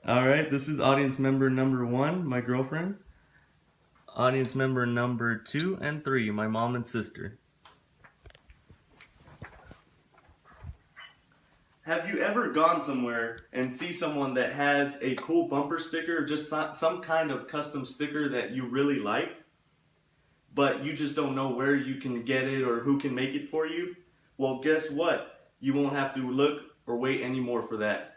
All right, this is audience member number 1, my girlfriend. Audience member number 2 and 3, my mom and sister. Have you ever gone somewhere and see someone that has a cool bumper sticker or just some kind of custom sticker that you really like, but you just don't know where you can get it or who can make it for you? Well, guess what? You won't have to look or wait anymore for that.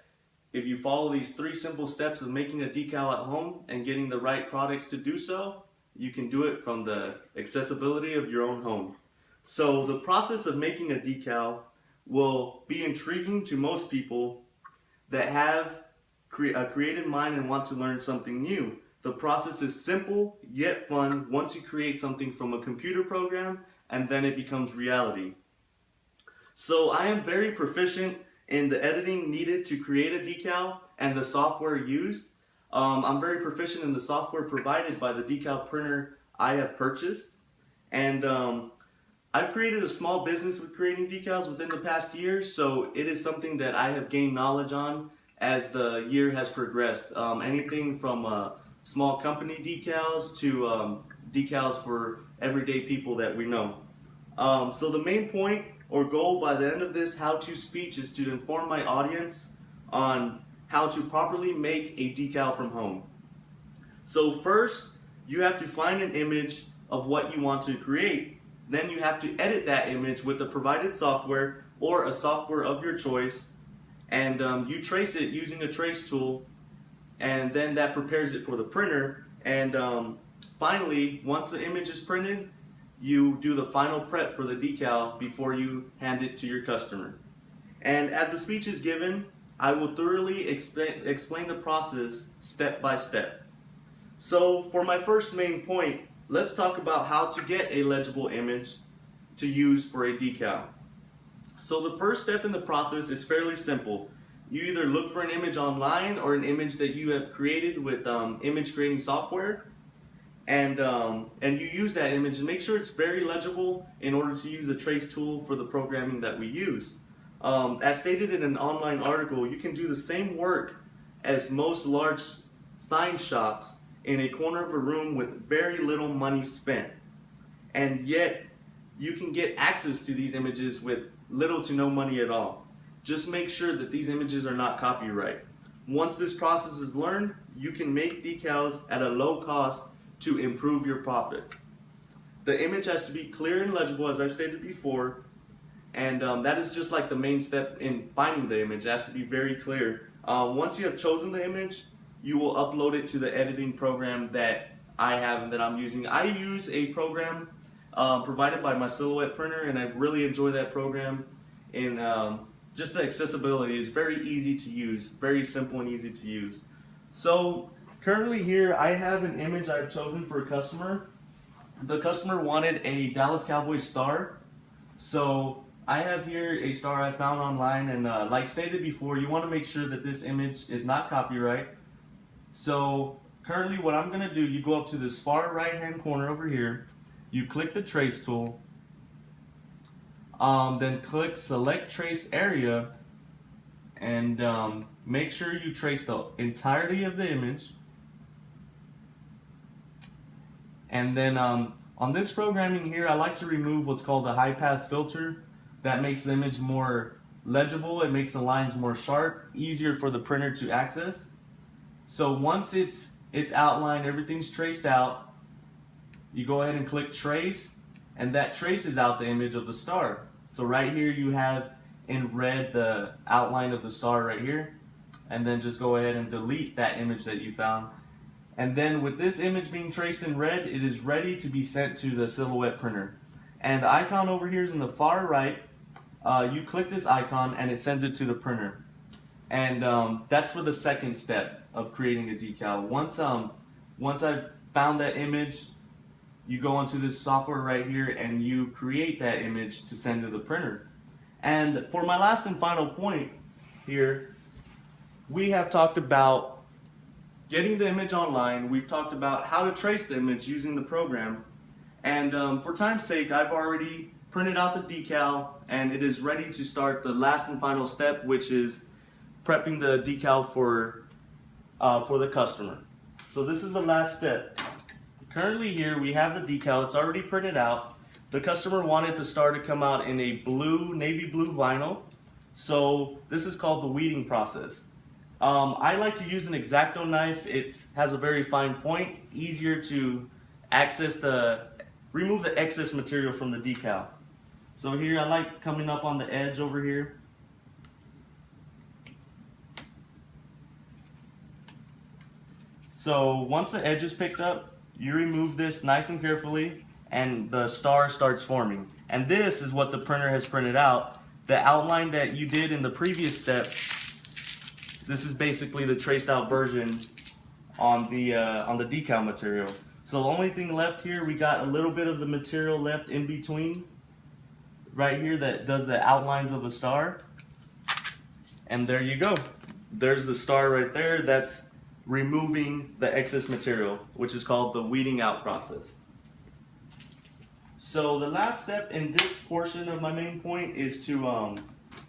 If you follow these 3 simple steps of making a decal at home and getting the right products to do so, you can do it from the accessibility of your own home. So the process of making a decal will be intriguing to most people that have a creative mind and want to learn something new. The process is simple yet fun once you create something from a computer program and then it becomes reality. So I am very proficient in the editing needed to create a decal and the software used. I'm very proficient in the software provided by the decal printer I have purchased. And I've created a small business with creating decals within the past year, so it is something that I have gained knowledge on as the year has progressed. Anything from small company decals to decals for everyday people that we know. So the main point or goal by the end of this how-to speech is to inform my audience on how to properly make a decal from home. So first, you have to find an image of what you want to create. Then you have to edit that image with the provided software or a software of your choice, and you trace it using a trace tool, and then that prepares it for the printer. And finally, once the image is printed, you do the final prep for the decal before you hand it to your customer. And as the speech is given, I will thoroughly explain the process step by step. So for my first main point, let's talk about how to get a legible image to use for a decal. So the first step in the process is fairly simple. You either look for an image online or an image that you have created with image creating software, and you use that image and make sure it's very legible in order to use the trace tool for the programming that we use. As stated in an online article, you can do the same work as most large sign shops in a corner of a room with very little money spent. And yet, you can get access to these images with little to no money at all. Just make sure that these images are not copyright. Once this process is learned, you can make decals at a low cost to improve your profits. The image has to be clear and legible, as I've stated before, and that is just like the main step in finding the image. It has to be very clear. Once you have chosen the image, you will upload it to the editing program that I have and that I'm using. I use a program provided by my Silhouette printer, and I really enjoy that program. In just the accessibility is very easy to use, very simple and easy to use. So currently here I have an image I've chosen for a customer. The customer wanted a Dallas Cowboys star, so I have here a star I found online, and like stated before, you want to make sure that this image is not copyright. So currently what I'm going to do, you go up to this far right hand corner over here, you click the trace tool, then click select trace area, and make sure you trace the entirety of the image. And then on this programming here, I like to remove what's called a high pass filter. That makes the image more legible, it makes the lines more sharp, easier for the printer to access. So once it's outlined, everything's traced out, you go ahead and click trace, and that traces out the image of the star. So right here you have in red the outline of the star right here, and then just go ahead and delete that image that you found. And then with this image being traced in red, it is ready to be sent to the Silhouette printer. And the icon over here is in the far right. You click this icon and it sends it to the printer. And that's for the second step of creating a decal. Once I've found that image, you go onto this software right here and you create that image to send to the printer. And for my last and final point here, we have talked about getting the image online. We've talked about how to trace the image using the program. And for time's sake, I've already printed out the decal and it is ready to start the last and final step, which is prepping the decal for for the customer. So this is the last step. Currently here we have the decal, it's already printed out. The customer wanted the star to come out in a blue, navy blue vinyl. So this is called the weeding process. I like to use an X-Acto knife. It has a very fine point, easier to remove the excess material from the decal. So here I like coming up on the edge over here. So once the edge is picked up, you remove this nice and carefully and the star starts forming. And this is what the printer has printed out. The outline that you did in the previous step, this is basically the traced out version on the decal material. So the only thing left here, we got a little bit of the material left in between right here that does the outlines of the star. And there you go. There's the star right there. That's removing the excess material, which is called the weeding out process. So the last step in this portion of my main point is to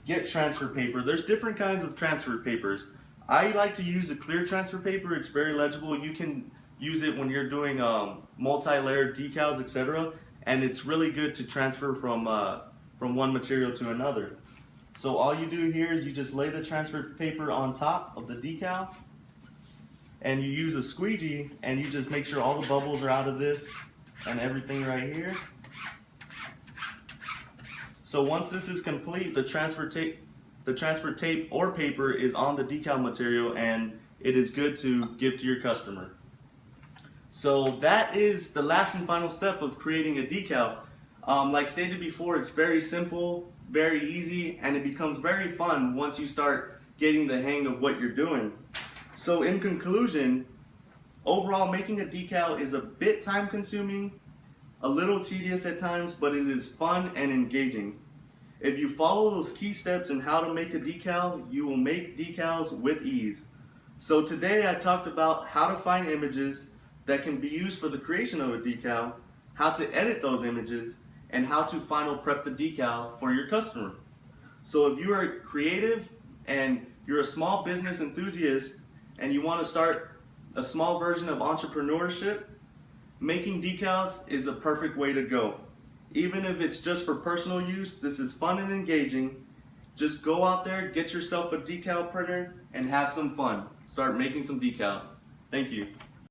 get transfer paper. There's different kinds of transfer papers. I like to use a clear transfer paper. It's very legible. You can use it when you're doing multi-layered decals, etc. And it's really good to transfer from one material to another. So all you do here is you just lay the transfer paper on top of the decal, and you use a squeegee and you just make sure all the bubbles are out of this and everything right here. So once this is complete, the transfer tape or paper is on the decal material and it is good to give to your customer. So that is the last and final step of creating a decal. Like stated before, it's very simple, very easy, and it becomes very fun once you start getting the hang of what you're doing. So in conclusion, overall making a decal is a bit time consuming, a little tedious at times, but it is fun and engaging. If you follow those key steps in how to make a decal, you will make decals with ease. So today I talked about how to find images that can be used for the creation of a decal, how to edit those images, and how to final prep the decal for your customer. So if you are creative and you're a small business enthusiast and you want to start a small version of entrepreneurship, making decals is the perfect way to go. Even if it's just for personal use, this is fun and engaging. Just go out there, get yourself a decal printer, and have some fun. Start making some decals. Thank you.